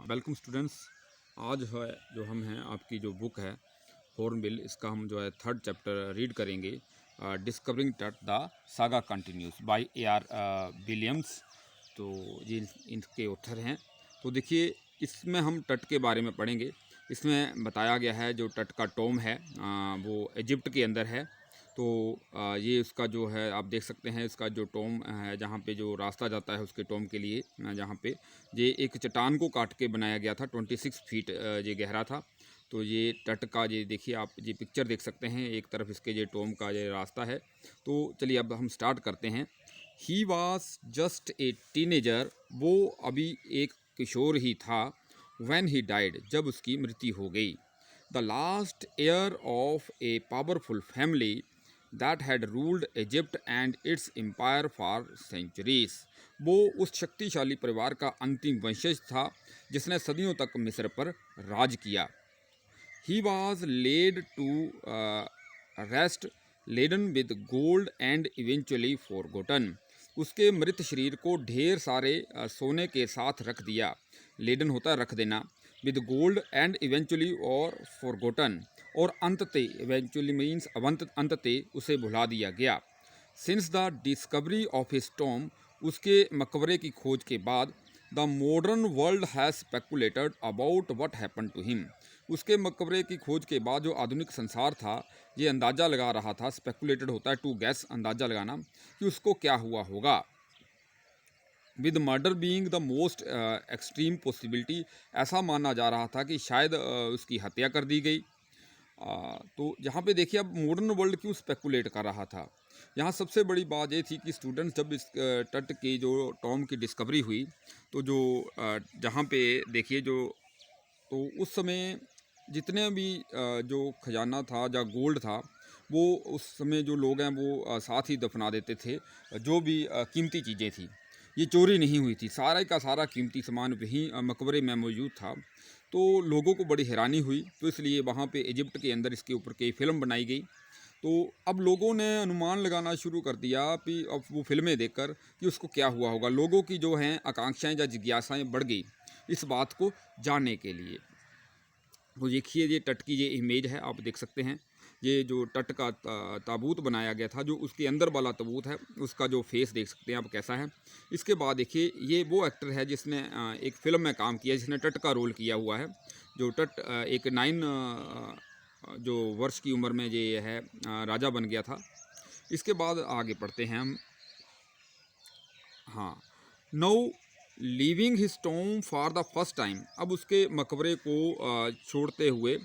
Welcome students. आज है जो हम हैं आपकी जो बुक है हॉर्नबिल, इसका हम जो है थर्ड चैप्टर रीड करेंगे। Discovering Tut the saga continues by A R. Williams. तो ये इनके ऑथर हैं। तो देखिए, इसमें हम टट के बारे में पढ़ेंगे। इसमें बताया गया है जो टट का टॉम है वो इजिप्ट के अंदर है। तो ये उसका जो है आप देख सकते हैं, इसका जो टॉम है जहाँ पे जो रास्ता जाता है उसके टॉम के लिए, जहाँ पे ये एक चट्टान को काट के बनाया गया था। 26 फीट ये गहरा था। तो ये तट का ये देखिए, आप ये पिक्चर देख सकते हैं, एक तरफ इसके ये टॉम का ये रास्ता है। तो चलिए अब हम स्टार्ट करते हैं। He was just a teenager, वो अभी एक किशोर ही था। व्हेन ही डाइड, जब उसकी मृत्यु हो गई। The last heir of a powerful family that had ruled Egypt and its empire for centuries. वो उस शक्तिशाली परिवार का अंतिम वंशज था जिसने सदियों तक मिस्र पर राज किया। He was laid to rest laden with gold and eventually forgotten. उसके मृत शरीर को ढेर सारे सोने के साथ रख दिया। लेडन होता है रख देना, विद गोल्ड एंड इवेंचुअली और फॉरगॉटन, और अंतते, इवेंचुअली मीन्स अंतते उसे भुला दिया गया। Since the discovery of his tomb, उसके मकबरे की खोज के बाद, the modern world has speculated about what happen to him. उसके मकबरे की खोज के बाद जो आधुनिक संसार था ये अंदाज़ा लगा रहा था। स्पेकुलेटेड होता है टू गैस, अंदाज़ा लगाना, कि उसको क्या हुआ होगा। With murder being the most extreme possibility, ऐसा माना जा रहा था कि शायद उसकी हत्या कर दी गई। तो यहाँ पे देखिए, अब मॉडर्न वर्ल्ड क्यों स्पेकुलेट कर रहा था। यहाँ सबसे बड़ी बात ये थी कि स्टूडेंट्स, जब इस तट की जो टॉम की डिस्कवरी हुई, तो जो जहाँ पे देखिए जो, तो उस समय जितने भी जो खजाना था या गोल्ड था, वो उस समय जो लोग हैं वो साथ ही दफना देते थे। जो भी कीमती चीज़ें थी ये चोरी नहीं हुई थी, सारा का सारा कीमती सामान वहीं मकबरे में मौजूद था। तो लोगों को बड़ी हैरानी हुई, तो इसलिए वहाँ पे इजिप्ट के अंदर इसके ऊपर कई फिल्म बनाई गई। तो अब लोगों ने अनुमान लगाना शुरू कर दिया कि अब वो फिल्में देखकर कि उसको क्या हुआ होगा। लोगों की जो हैं आकांक्षाएं या जिज्ञासाएं बढ़ गई इस बात को जानने के लिए। तो देखिए, ये तट की ये इमेज है, आप देख सकते हैं। ये जो तट का ताबूत बनाया गया था, जो उसके अंदर वाला ताबूत है, उसका जो फेस देख सकते हैं आप कैसा है। इसके बाद देखिए, ये वो एक्टर है जिसने एक फ़िल्म में काम किया, जिसने तट का रोल किया हुआ है। जो तट एक 9 जो वर्ष की उम्र में ये है राजा बन गया था। इसके बाद आगे पढ़ते हैं हम। हाँ, no leaving his tomb for the first time, अब उसके मकबरे को छोड़ते हुए,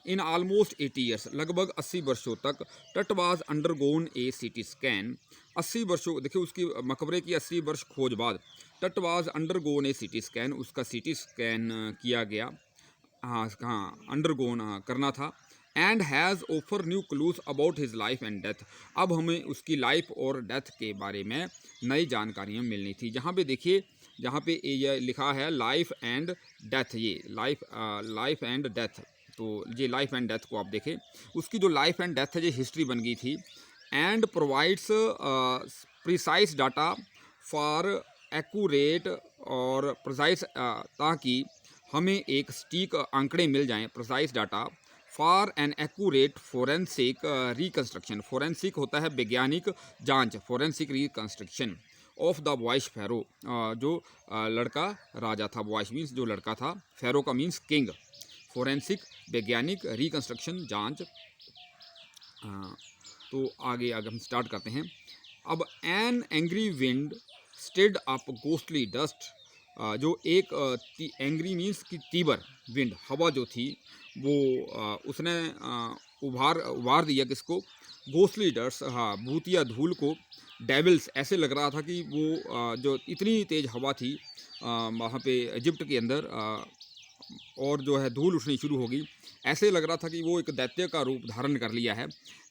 इन ऑलमोस्ट 80 ईयर्स, लगभग 80 वर्षों तक, टट was undergone A CT scan. 80 वर्षों, देखिए उसकी मकबरे की 80 वर्ष खोज बाद, टट was undergone A CT scan, उसका सीटी स्कैन किया गया। हाँ हाँ, अंडरगोन करना था। And has offer new clues about his life and death, अब हमें उसकी लाइफ और डेथ के बारे में नई जानकारियाँ मिलनी थी। जहाँ पे देखिए, जहाँ पे ये लिखा है लाइफ एंड डेथ, ये लाइफ एंड डेथ, तो ये लाइफ एंड डेथ को आप देखें। उसकी जो लाइफ एंड डेथ है ये हिस्ट्री बन गई थी। And provides precise data for accurate और प्रिसाइज, ताकि हमें एक सटीक आंकड़े मिल जाएं, precise data for an accurate forensic reconstruction. Forensic होता है वैज्ञानिक जांच, forensic reconstruction of the voice pharaoh, जो लड़का राजा था। वॉइस मीन्स जो लड़का था, फेरो का मीन्स किंग। फोरेंसिक वैज्ञानिक, रिकन्स्ट्रक्शन जांच। तो आगे आगे हम स्टार्ट करते हैं। अब an angry wind stirred up ghostly dust, जो एक एंग्री मीन्स की तीबर विंड, हवा जो थी वो उसने उभार दिया किसको, गोस्टली डस्ट, हाँ, भूतिया धूल को। डेविल्स, ऐसे लग रहा था कि वो जो इतनी तेज़ हवा थी वहाँ पे इजिप्ट के अंदर, और जो है धूल उठनी शुरू हो गई। ऐसे लग रहा था कि वो एक दैत्य का रूप धारण कर लिया है।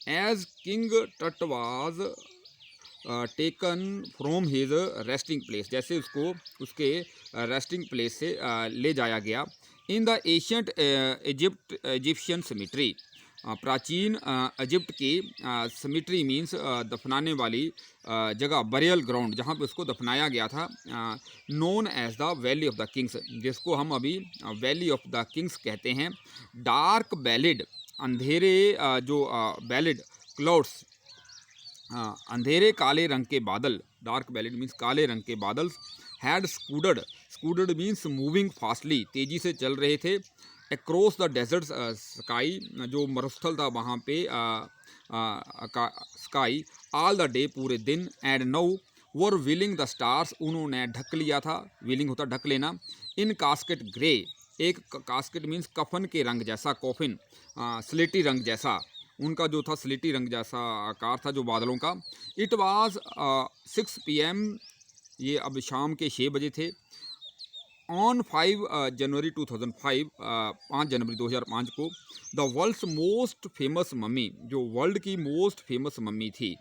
एज किंग टट was taken from his resting place, जैसे उसको उसके रेस्टिंग प्लेस से ले जाया गया। In the ancient Egyptian symmetry, प्राचीन इजिप्ट की सिमिट्री मीन्स दफनाने वाली जगह, बरियल ग्राउंड, जहाँ पे उसको दफनाया गया था, known as the Valley of the Kings, जिसको हम अभी वैली ऑफ द किंग्स कहते हैं। डार्क बैलिड, अंधेरे जो बैलिड क्लाउड्स, अंधेरे काले रंग के बादल, डार्क बैलिड मीन्स काले रंग के बादल, हैड स्कूडड, स्कूडड मीन्स मूविंग फास्टली, तेज़ी से चल रहे थे, अक्रॉस द डेजर्ट स्काई, जो मरुस्थल था वहाँ पे स्काई, ऑल द डे, पूरे दिन, and no were veiling the stars, उन्होंने ढक लिया था, विलिंग होता ढक लेना, इन कास्केट ग्रे, एक कास्केट मीन्स कफन के रंग जैसा, कॉफिन स्लेटी रंग जैसा, उनका जो था स्लेटी रंग जैसा आकार था जो बादलों का। इट वाज 6 PM, ये अब शाम के 6 बजे थे। ऑन 5 जनवरी 2005, 5 जनवरी 2005 को, the world's most famous mummy, जो वर्ल्ड की मोस्ट फेमस मम्मी थी,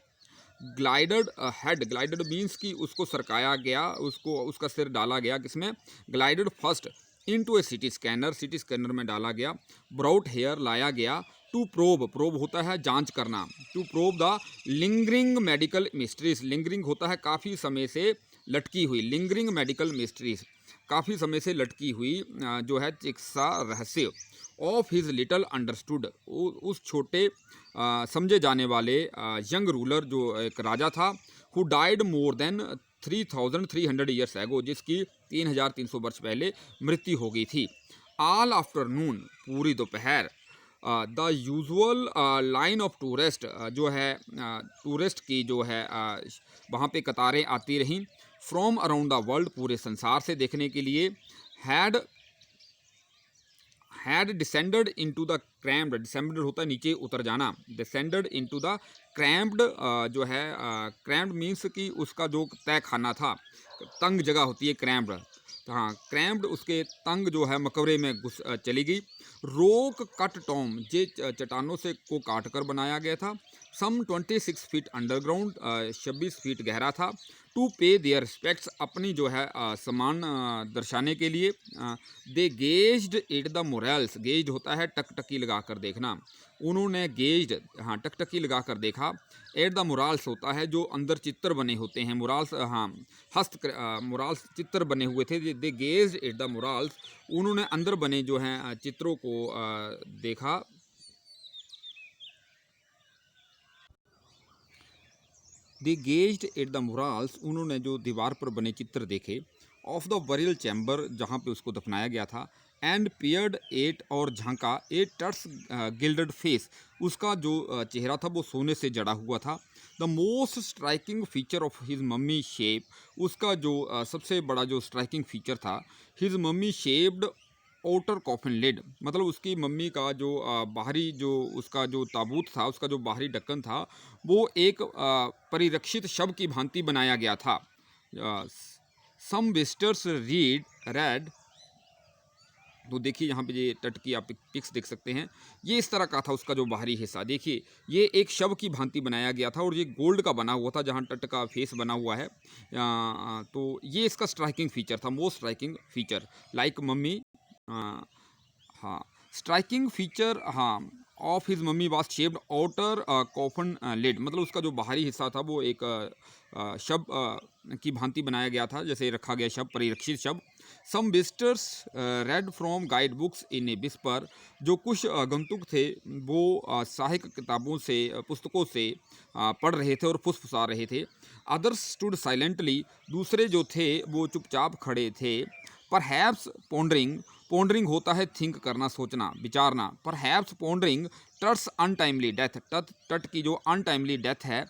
ग्लाइडेड हेड, ग्लाइडेड मीन्स कि उसको सरकाया गया, उसको उसका सिर डाला गया किसमें, ग्लाइडेड फर्स्ट इनटू ए सिटी स्कैनर, सिटी स्कैनर में डाला गया, ब्राउट हेयर, लाया गया, टू प्रोब, प्रोब होता है जांच करना, to probe the lingering medical mysteries, lingering होता है काफ़ी समय से लटकी हुई, लिंगरिंग मेडिकल मिस्ट्रीज, काफ़ी समय से लटकी हुई जो है चिकित्सा रहस्य, ऑफ हिज लिटल अंडरस्टूड, उस छोटे समझे जाने वाले यंग रूलर, जो एक राजा था, who died more than 3300 years ago, जिसकी 3300 वर्ष पहले मृत्यु हो गई थी। ऑल आफ्टरनून, पूरी दोपहर, the usual line of tourist, जो है टूरिस्ट की जो है वहाँ पे कतारें आती रहीं, फ्रॉम अराउंड द वर्ल्ड, पूरे संसार से देखने के लिए, had descended into the crammed, descended होता है नीचे उतर जाना, डिसेंडेड इनटू द क्रैम्ड, जो है क्रैम्ड मीन्स कि उसका जो तय खाना था, तंग जगह होती है क्रैम्ड, तो हाँ क्रैम्ड, उसके तंग जो है मकबरे में घुस चली गई। रोक कट टॉम, जे चट्टानों से को काट कर बनाया गया था, सम 26 फीट अंडरग्राउंड, 26 फीट गहरा था, टू पे देयर रिस्पेक्ट्स, अपनी जो है सम्मान दर्शाने के लिए, they gazed at the morals, gazed होता है टकटकी लगा कर देखना, उन्होंने गेज्ड, हाँ टकटकी लगा कर देखा, एट द मोरल्स होता है जो अंदर चित्र बने होते हैं, मोरल्स, हाँ मोरल्स चित्र बने हुए थे, दे गेज्ड एट द मोरल्स, उन्होंने अंदर बने जो हैं चित्रों को देखा, दे गेज्ड एट द मुराल्स, उन्होंने जो दीवार पर बने चित्र देखे, ऑफ द बरियल चैम्बर, जहाँ पे उसको दफनाया गया था, एंड पियर्ड एट, और झांका, एट टर्स गिल्डेड फेस, उसका जो चेहरा था वो सोने से जड़ा हुआ था। The most striking feature of his mummy shape, उसका जो सबसे बड़ा जो स्ट्राइकिंग फीचर था, his mummy shaped outer coffin lid, मतलब उसकी मम्मी का जो बाहरी जो उसका जो ताबूत था, उसका जो बाहरी ढक्कन था, वो एक परिरक्षित शव की भांति बनाया गया था। सम विजिटर्स रेड, तो देखिए यहाँ पे ये तट की आप पिक्स देख सकते हैं, ये इस तरह का था उसका जो बाहरी हिस्सा, देखिए ये एक शव की भांति बनाया गया था और ये गोल्ड का बना हुआ था, जहाँ तट का फेस बना हुआ है। तो ये इसका स्ट्राइकिंग फीचर था, most striking feature, like mummy, हाँ स्ट्राइकिंग फीचर, हाँ of his mummy was shaped outer coffin lid, मतलब उसका जो बाहरी हिस्सा था वो एक शव की भांति बनाया गया था, जैसे रखा गया शव, परिरक्षित शव। Some visitors read from guide books in a whisper, जो कुछ गंतुक थे वो सहायक किताबों से, पुस्तकों से पढ़ रहे थे और फुसफुसा रहे थे। अदर्स स्टूड साइलेंटली, दूसरे जो थे वो चुपचाप खड़े थे। परहैप्स पॉन्डरिंग, पॉन्डरिंग होता है थिंक करना, सोचना, विचारना, परहैप्स पॉन्डरिंग टट्स अनटाइमली डेथ, तट की जो अनटाइमली डेथ है,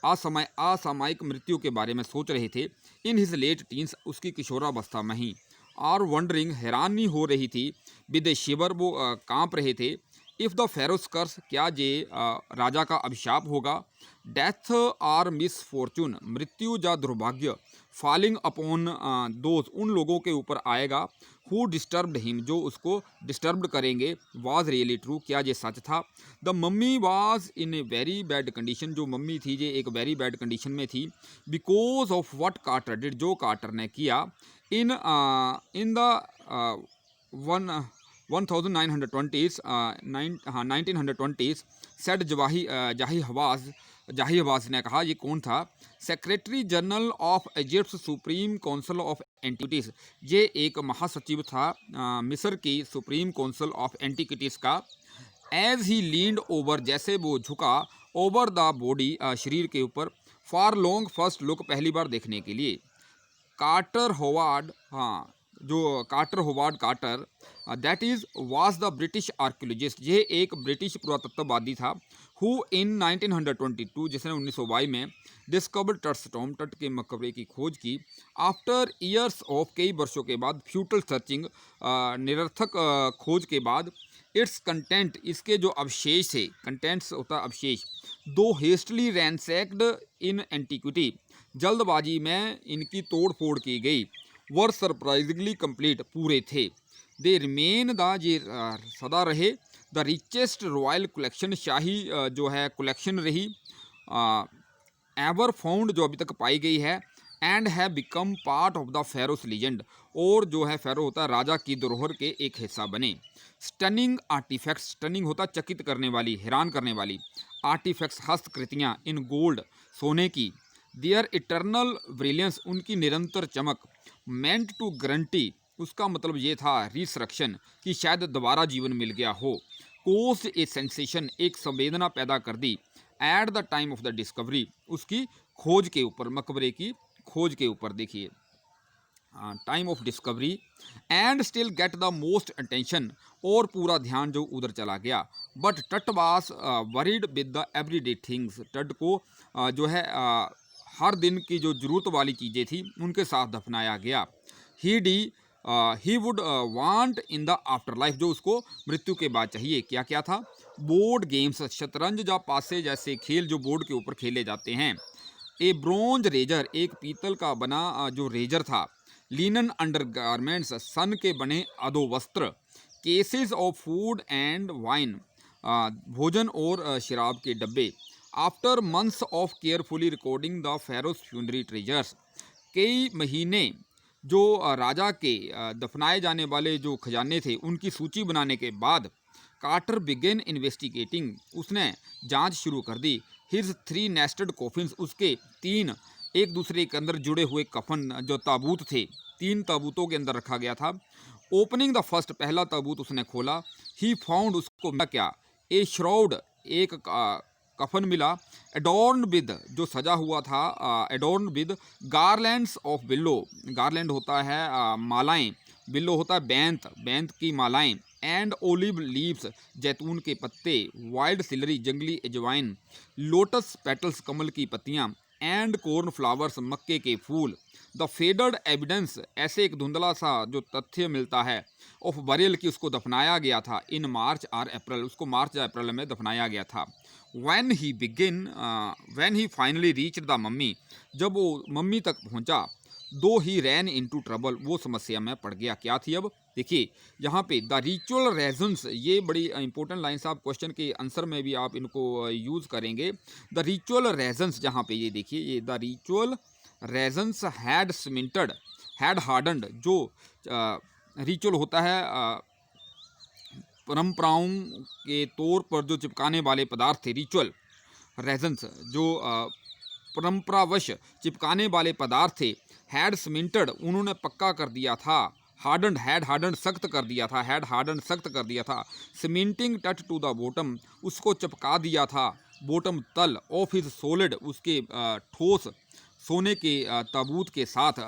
असामयिक मृत्यु के बारे में सोच रहे थे। इन हिज लेट टीन्स, उसकी किशोरावस्था में ही। आर वंडरिंग, हैरानी हो रही थी। विद ए शिवर, वो कांप रहे थे। इफ़ द फेरोस कर्स, क्या ये राजा का अभिशाप होगा। डेथ आर मिस फॉर्चून, मृत्यु या दुर्भाग्य। फॉलिंग अपॉन दोज, उन लोगों के ऊपर आएगा। हु डिस्टर्ब्ड हिम, जो उसको डिस्टर्ब्ड करेंगे। वाज रियली ट्रू, क्या ये सच था। The mummy was in a very bad condition, जो मम्मी थी ये एक वेरी बैड कंडीशन में थी। Because of what Carter did, जो कार्टर ने किया। In the 1920s 1920s said जाही हवाज ने कहा, ये कौन था? Secretary general of Egypt supreme council of antiquities, ये एक महासचिव था मिस्र की सुप्रीम काउंसिल ऑफ एंटिक्विटीज़ का। एज ही लीन्ड ओवर, जैसे वो झुका, ओवर द बॉडी, शरीर के ऊपर, फॉर लॉन्ग फर्स्ट लुक, पहली बार देखने के लिए। कार्टर होवार्ड, हाँ जो Carter Howard Carter, that is was the British archaeologist, ये एक ब्रिटिश पुरातत्ववादी था। हु इन 1922, जिसने 1922 में डिस्कवर्ड टटस्टोम, तट के मकबरे की खोज की। आफ्टर ईयर्स ऑफ, कई वर्षों के बाद, फ्यूटल सर्चिंग, निरर्थक खोज के बाद, इट्स कंटेंट, इसके जो अवशेष थे, कंटेंट्स होता है अवशेष, दो हेस्टली रैंसैक्ड इन एंटिक्विटी, जल्दबाजी में इनकी तोड़ फोड़ की गई, वर सरप्राइजिंगली कंप्लीट, पूरे थे। दे रिमेन द, ये सदा रहे, द रिचेस्ट रॉयल कलेक्शन, शाही जो है कलेक्शन रही, एवर फाउंड, जो अभी तक पाई गई है, एंड है become part of the ferrous legend, और जो है फेरो होता है राजा की धरोहर के एक हिस्सा बने। स्टनिंग आर्टिफैक्ट्स, स्टनिंग होता चकित करने वाली, हैरान करने वाली, आर्टिफैक्ट्स हस्तकृतियाँ, इन गोल्ड, सोने की, देयर इटर्नल ब्रिलियंस, उनकी निरंतर चमक, मेंट टू गारंटी, उसका मतलब ये था रिसरेक्शन, कि शायद दोबारा जीवन मिल गया हो। कोज ए सेंसेशन, एक संवेदना पैदा कर दी, at the time of the discovery, उसकी खोज के ऊपर, मकबरे की खोज के ऊपर, देखिए time of discovery, and still get the most attention, और पूरा ध्यान जो उधर चला गया। बट टट वास worried with the everyday things, टट को जो है हर दिन की जो जरूरत वाली चीज़ें थी उनके साथ दफनाया गया। He would want in the after life, जो उसको मृत्यु के बाद चाहिए, क्या क्या था? बोर्ड गेम्स, शतरंज या पासे जैसे खेल जो बोर्ड के ऊपर खेले जाते हैं। ए ब्रोंज रेजर, एक पीतल का बना जो रेजर था। लिनन अंडर गारमेंट्स, सन के बने अधो वस्त्र। Cases of food and wine, भोजन और शराब के डब्बे। After months of carefully recording the ferrous funerary treasures, कई महीने जो राजा के दफनाए जाने वाले जो खजाने थे उनकी सूची बनाने के बाद, कार्टर बिगेन इन्वेस्टिगेटिंग, उसने जांच शुरू कर दी। हिज 3 नेस्टेड कॉफिन्स, उसके 3 एक दूसरे के अंदर जुड़े हुए कफन जो ताबूत थे, 3 ताबूतों के अंदर रखा गया था। ओपनिंग द फर्स्ट, पहला ताबूत उसने खोला। ही फाउंड, उसको मिला क्या? ए श्राउड, एक कफन मिला। एडोर्न विद, जो सजा हुआ था, एडोर्न विद गारलैंड्स ऑफ बिल्लो, गारलैंड होता है मालाएं, बिल्लो होता है बैंत, बैंत की मालाएं। एंड ओलिव लीव्स, जैतून के पत्ते। वाइल्ड सिलरी, जंगली अजवाइन। लोटस पेटल्स, कमल की पत्तियां। एंड कॉर्न फ्लावर्स, मक्के के फूल। द फेडर्ड एविडेंस, ऐसे एक धुंधला सा जो तथ्य मिलता है, ऑफ बरियल की, उसको दफनाया गया था। इन मार्च और अप्रैल, उसको मार्च या अप्रैल में दफनाया गया था। When he finally reached the mummy, जब वो मम्मी तक पहुंचा, दो ही रैन इनटू ट्रबल, वो समस्या में पड़ गया। क्या थी? अब देखिए यहाँ पे द रिचुअल रेजन्स, ये बड़ी इंपॉर्टेंट लाइन्स, आप क्वेश्चन के आंसर में भी आप इनको यूज़ करेंगे। द रिचुअल रेजन्स, जहाँ पे ये देखिए, ये the ritual resins had cemented, had hardened, जो रिचुअल होता है परंपराओं के तौर पर जो चिपकाने वाले पदार्थ थे, रिचुअल रेजन्स, जो परंपरावश चिपकाने वाले पदार्थ थे, हैड सीमेंटेड, उन्होंने पक्का कर दिया था। हार्डन्ड, हैड हार्डन्ड, सख्त कर दिया था। हैड हार्डन्ड, सख्त कर दिया था। Cementing touch to the bottom, उसको चिपका दिया था बॉटम, तल, ऑफ हिज सॉलिड, उसके ठोस सोने के ताबूत के साथ।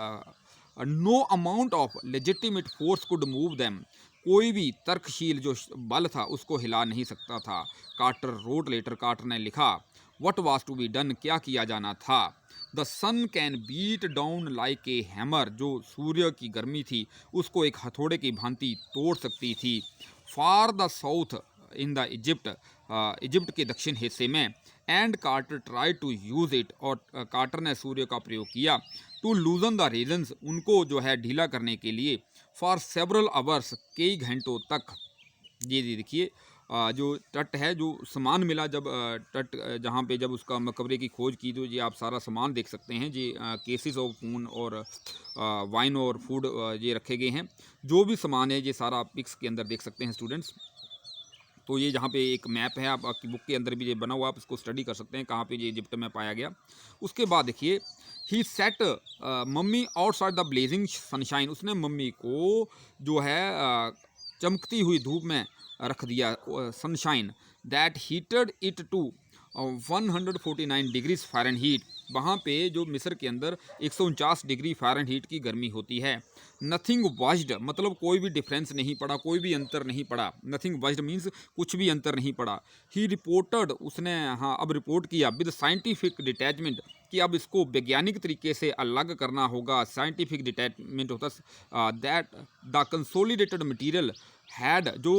No amount of legitimate force could move them, कोई भी तर्कशील जो बल था उसको हिला नहीं सकता था। कार्टर रोट लेटर, कार्टर ने लिखा, what was to be done, क्या किया जाना था। The sun can beat down like a hammer, जो सूर्य की गर्मी थी उसको एक हथौड़े की भांति तोड़ सकती थी। Far the south in the Egypt, Egypt के दक्षिण हिस्से में। And Carter try to use it, और कार्टर ने सूर्य का प्रयोग किया। टू लूजन द रीजन्स, उनको जो है ढीला करने के लिए। फॉर सेवरल आवर्स, कई घंटों तक। ये देखिए जो तट है, जो सामान मिला जब तट जहाँ पे जब उसका मकबरे की खोज की, तो ये आप सारा सामान देख सकते हैं जी। केसेस ऑफ खून और वाइन और फूड ये रखे गए हैं। जो भी सामान है ये सारा आप पिक्स के अंदर देख सकते हैं स्टूडेंट्स। तो ये जहाँ पे एक मैप है, आप आपकी बुक के अंदर भी ये बना हुआ, आप इसको स्टडी कर सकते हैं कहाँ पे ये इजिप्ट में पाया गया। उसके बाद देखिए, he set mummy outside the blazing sunshine, उसने मम्मी को जो है चमकती हुई धूप में रख दिया, sunshine, that heated it to 149 degrees Fahrenheit. वहाँ पे जो मिस्र के अंदर 149 डिग्री फ़ारेनहीट की गर्मी होती है। नथिंग वाज्ड, मतलब कोई भी डिफरेंस नहीं पड़ा, कोई भी अंतर नहीं पड़ा। नथिंग वाज्ड मीन्स कुछ भी अंतर नहीं पड़ा। ही रिपोर्टेड, उसने हाँ अब रिपोर्ट किया विद साइंटिफिक डिटैचमेंट, कि अब इसको वैज्ञानिक तरीके से अलग करना होगा। साइंटिफिक डिटैचमेंट होता that the consolidated material had, जो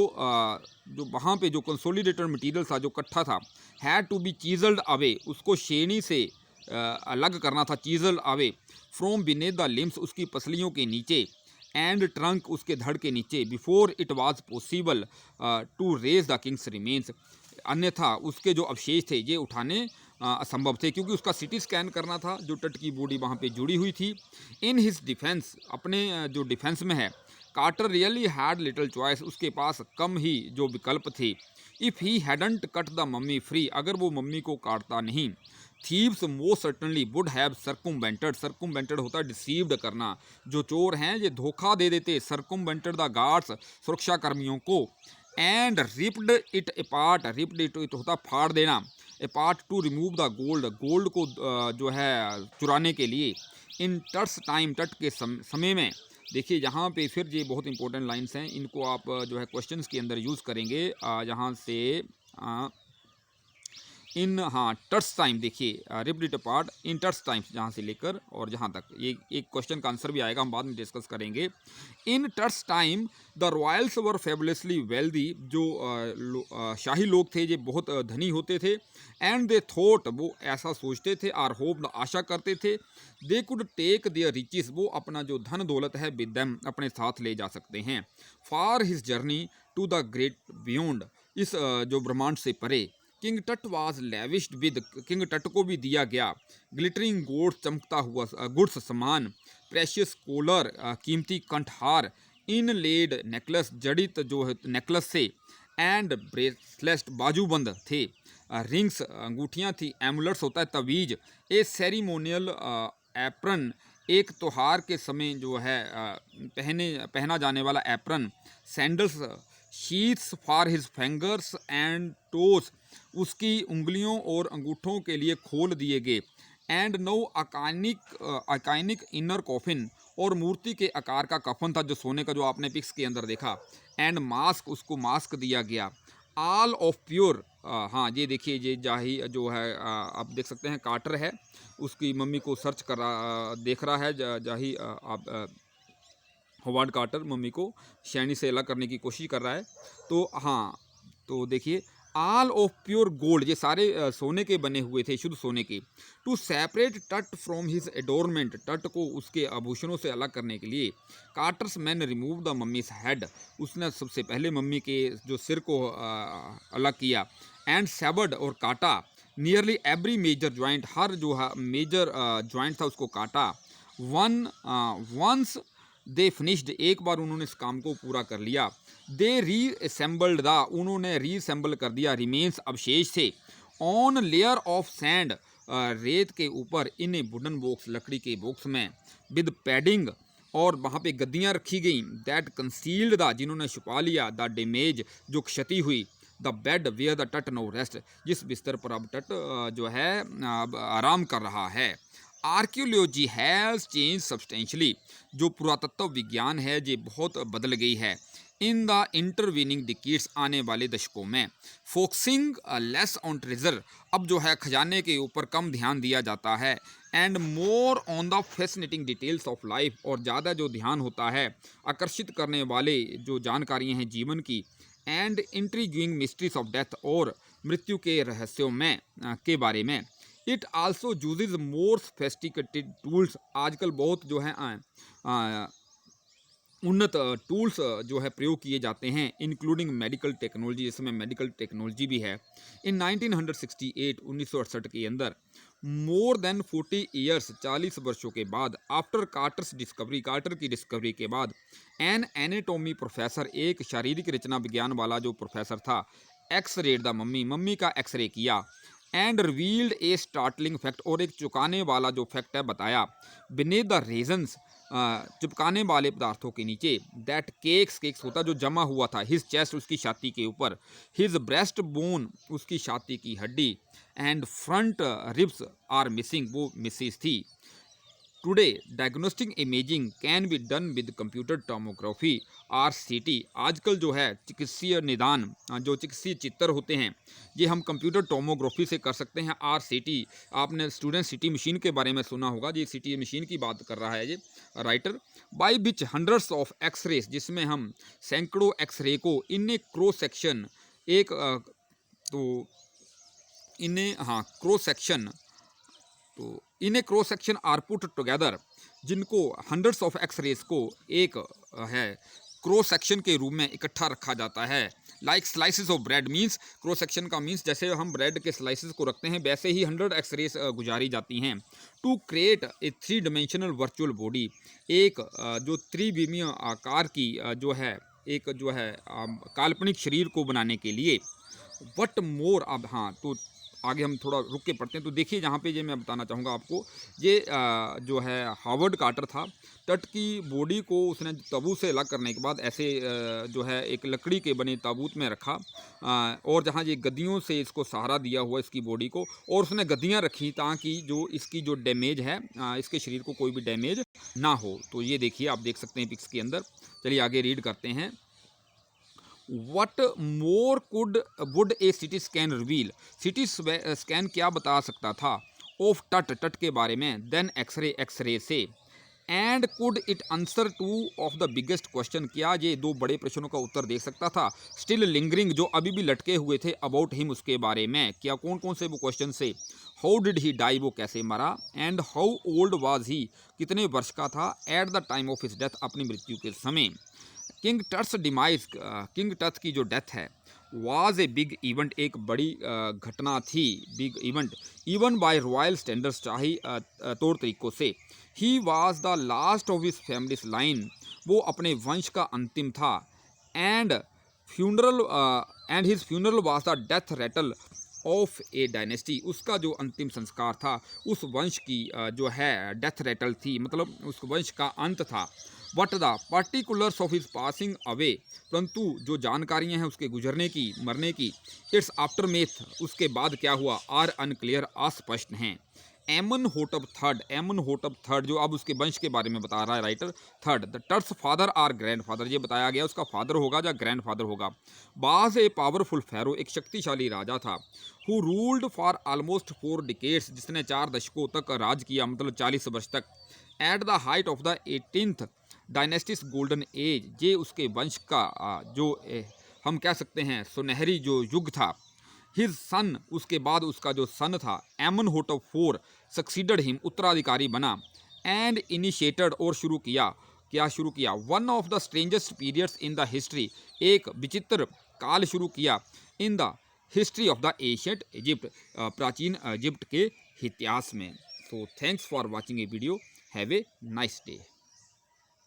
वहाँ पे जो कंसोलिडेटेड मटीरियल था, जो इकट्ठा था, हैड टू बी चीजल्ड अवे, उसको शेनी से अलग करना था, chisel away, from beneath the limbs, उसकी पसलियों के नीचे, एंड ट्रंक, उसके धड़ के नीचे, before it was possible to raise the king's remains, अन्यथा उसके जो अवशेष थे ये उठाने असंभव थे, क्योंकि उसका सिटी स्कैन करना था, जो तट की बॉडी वहाँ पे जुड़ी हुई थी। इन हिज डिफेंस, अपने जो डिफेंस में है, Carter really had little choice, उसके पास कम ही जो विकल्प थे। If he hadn't cut the mummy free, अगर वो मम्मी को काटता नहीं, thieves most certainly would have circumvented, circumvented होता है डिसीव्ड करना, जो चोर हैं ये धोखा दे देते, सर्कुमवेंटेड द गार्ड्स, सुरक्षा कर्मियों को, and ripped it apart, ripped it होता फाड़ देना, apart to remove the gold, gold को जो है चुराने के लिए। इन टट्स टाइम, तट के समय में, देखिए यहाँ पे फिर ये बहुत इंपॉर्टेंट लाइंस हैं, इनको आप जो है क्वेश्चंस के अंदर यूज़ करेंगे। यहाँ से इन हाँ टर्स टाइम, देखिए ripped it apart in Tut's times, जहाँ से लेकर और जहाँ तक, ये एक क्वेश्चन का आंसर भी आएगा, हम बाद में डिस्कस करेंगे। In Tut's time the royals were fabulously wealthy, जो शाही लोग थे ये बहुत धनी होते थे। एंड दे थॉट, वो ऐसा सोचते थे, आर होप, आशा करते थे, they could take their riches, वो अपना जो धन दौलत है विद देम, अपने साथ ले जा सकते हैं। For his journey to the great beyond, इस जो ब्रह्मांड से परे। किंग टट वाज लेविश्ड विद, किंग टट को भी दिया गया, ग्लिटरिंग गोल्ड, चमकता हुआ गुड्स सामान, प्रेशियस कोलर, कीमती कंठहार, इन लेड नेकलेस, जड़ित जो है नेकलेस से, एंड ब्रेसलेट, बाजूबंद थे, रिंग्स, अंगूठियाँ थी, एमुलेट्स होता है तवीज, ए सेरिमोनियल एप्रन, एक त्योहार के समय जो है पहना जाने वाला apron, sandals, sheets for his fingers and toes, उसकी उंगलियों और अंगूठों के लिए खोल दिए गए। एंड नो अकाइनिक इनर कॉफिन, और मूर्ति के आकार का कफन था, जो सोने का, जो आपने पिक्स के अंदर देखा। एंड मास्क, उसको मास्क दिया गया। ऑल ऑफ प्योर, हाँ ये देखिए, ये जाही जो है आप देख सकते हैं, कार्टर है, उसकी मम्मी को सर्च कर रहा, देख रहा है, जाही आप हॉवर्ड कार्टर मम्मी को शैनी से अलग करने की कोशिश कर रहा है। तो हाँ, तो देखिए, ऑल ऑफ प्योर गोल्ड, ये सारे सोने के बने हुए थे, शुद्ध सोने के। To separate Tut from his adornment, तट को उसके आभूषणों से अलग करने के लिए। Carter's man remove the mummy's head, उसने सबसे पहले मम्मी के जो सिर को अलग किया। एंड सेवर्ड, और काटा, नियरली एवरी मेजर ज्वाइंट, हर जो मेजर ज्वाइंट था उसको काटा। वंस दे फिनिश्ड, एक बार उन्होंने इस काम को पूरा कर लिया। दे रीअसेंबल्ड द, उन्होंने रीअसेंबल कर दिया, रिमेन्स, अवशेष थे, ऑन लेयर ऑफ सैंड, रेत के ऊपर, इन ए वुडन बॉक्स, लकड़ी के बॉक्स में, विद पैडिंग, और वहाँ पे गद्दियाँ रखी गई, दैट कंसील्ड द, जिन्होंने छुपा लिया, द डैमेज, जो क्षति हुई, द बेड वेयर द टट नो रेस्ट, जिस बिस्तर पर अब तट जो है अब आराम कर रहा है। आर्कियोलॉजी हैज़ चेंज सब्सटेंशली, जो पुरातत्व विज्ञान है ये बहुत बदल गई है। इन द इंटरवीनिंग डिकेड्स, आने वाले दशकों में। फोकसिंग लेस ऑन ट्रेजर, अब जो है खजाने के ऊपर कम ध्यान दिया जाता है। And more on the fascinating details of life, और ज़्यादा जो ध्यान होता है आकर्षित करने वाले जो जानकारियाँ हैं जीवन की। And intriguing mysteries of death, और मृत्यु के रहस्यों में के बारे में। It also uses more sophisticated tools, आजकल बहुत जो है उन्नत टूल्स जो है प्रयोग किए जाते हैं, इंक्लूडिंग मेडिकल टेक्नोलॉजी, इसमें मेडिकल टेक्नोलॉजी भी है। इन 1968 1968 के अंदर मोर देन 40 ईयर्स 40 वर्षों के बाद, आफ्टर कार्टर की डिस्कवरी के बाद, एन एनाटॉमी प्रोफेसर, एक शारीरिक रचना विज्ञान वाला जो प्रोफेसर था, एक्स-रेड द मम्मी का एक्सरे किया, and revealed A startling fact, और एक चौंकाने वाला जो फैक्ट है बताया, बिनेथ द रीजन्स, चिपकाने वाले पदार्थों के नीचे, दैट केक्स होता जो जमा हुआ था, हिज चेस्ट, उसकी छाती के ऊपर, हिज ब्रेस्ट बोन, उसकी छाती की हड्डी, and front ribs are missing, वो मिसिस थी। Today diagnostic imaging can be done with computer tomography RCT। आजकल जो है चिकित्सीय निदान, जो चिकित्सीय चित्र होते हैं, ये हम कंप्यूटर टोमोग्राफी से कर सकते हैं। RCT, आपने स्टूडेंट सिटी मशीन के बारे में सुना होगा, ये सिटी मशीन की बात कर रहा है ये writer. By which hundreds of x-rays, जिसमें हम सैकड़ों एक्सरे को इन ए क्रॉस सेक्शन, एक तो इन्हें क्रॉस सेक्शन, तो in a cross section are put together, जिनको हंड्रेड्स ऑफ एक्सरेज को एक है क्रॉस सेक्शन के रूप में इकट्ठा रखा जाता है। Like slices of bread, means cross section का मीन्स जैसे हम ब्रेड के स्लाइसेस को रखते हैं, वैसे ही 100 एक्सरेज गुजारी जाती हैं। To create a 3 dimensional virtual body, एक जो त्रिविमीय आकार की जो है, एक जो है काल्पनिक शरीर को बनाने के लिए। वट मोर, अब तो आगे हम थोड़ा रुक के पढ़ते हैं। तो देखिए जहाँ पे ये मैं बताना चाहूँगा आपको, ये जो है हावर्ड कार्टर था, तट की बॉडी को उसने ताबूत से अलग करने के बाद ऐसे जो है एक लकड़ी के बने ताबूत में रखा, और जहाँ ये गद्दियों से इसको सहारा दिया हुआ इसकी बॉडी को, और उसने गद्दियाँ रखी ताकि जो इसकी जो डैमेज है, इसके शरीर को कोई भी डैमेज ना हो। तो ये देखिए आप देख सकते हैं पिक्स के अंदर। चलिए आगे रीड करते हैं। What more would a CT scan reveal, CT scan क्या बता सकता था ऑफ टट के बारे में, देन एक्सरे से, and could it answer 2 of the biggest question, क्या ये 2 बड़े प्रश्नों का उत्तर दे सकता था, स्टिल लिंगरिंग, जो अभी भी लटके हुए थे, अबाउट हिम, उसके बारे में, क्या कौन कौन से वो क्वेश्चन से, हाउ डिड ही डाई, वो कैसे मरा, and how old was he, कितने वर्ष का था, eight the time of his death, अपनी मृत्यु के समय। किंग टट्स डिमाइज, किंग टट की जो डेथ है, वाज ए बिग इवेंट, एक बड़ी घटना थी, big event, even bye royal standards, चाहे तौर तरीकों से। He was the last of his family line, वो अपने वंश का अंतिम था, and his funeral was the death Ratle of A dynasty, उसका जो अंतिम संस्कार था उस वंश की जो है डेथ रेटल थी, मतलब उस वंश का अंत था। But the particulars of his passing away, परंतु जो जानकारियां हैं उसके गुजरने की, मरने की, इट्स आफ्टर मेथ, उसके बाद क्या हुआ, आर अनक्लियर, अस्पष्ट हैं। एमनहोटप थर्ड, जो अब उसके वंश के बारे में बता रहा है writer, third, the Tut's father or grandfather, ये बताया गया उसका फादर होगा या ग्रैंडफादर होगा। बाज ए पावरफुल फेरो, एक शक्तिशाली राजा था, who ruled for almost 4 decades, जिसने 4 दशकों तक राज किया, मतलब 40 वर्ष तक। At the height of the 18th dynasty's golden age, ये उसके वंश का जो हम कह सकते हैं सुनहरी जो युग था। हिज सन, उसके बाद उसका जो सन था, एमनहोटप 4 सक्सीडेड हिम, उत्तराधिकारी बना, एंड इनिशिएटेड, और शुरू किया, क्या शुरू किया, one of the strangest periods in the history, एक विचित्र काल शुरू किया, in the history of the ancient Egypt, प्राचीन इजिप्ट के इतिहास में। So thanks for watching A video, have a nice day.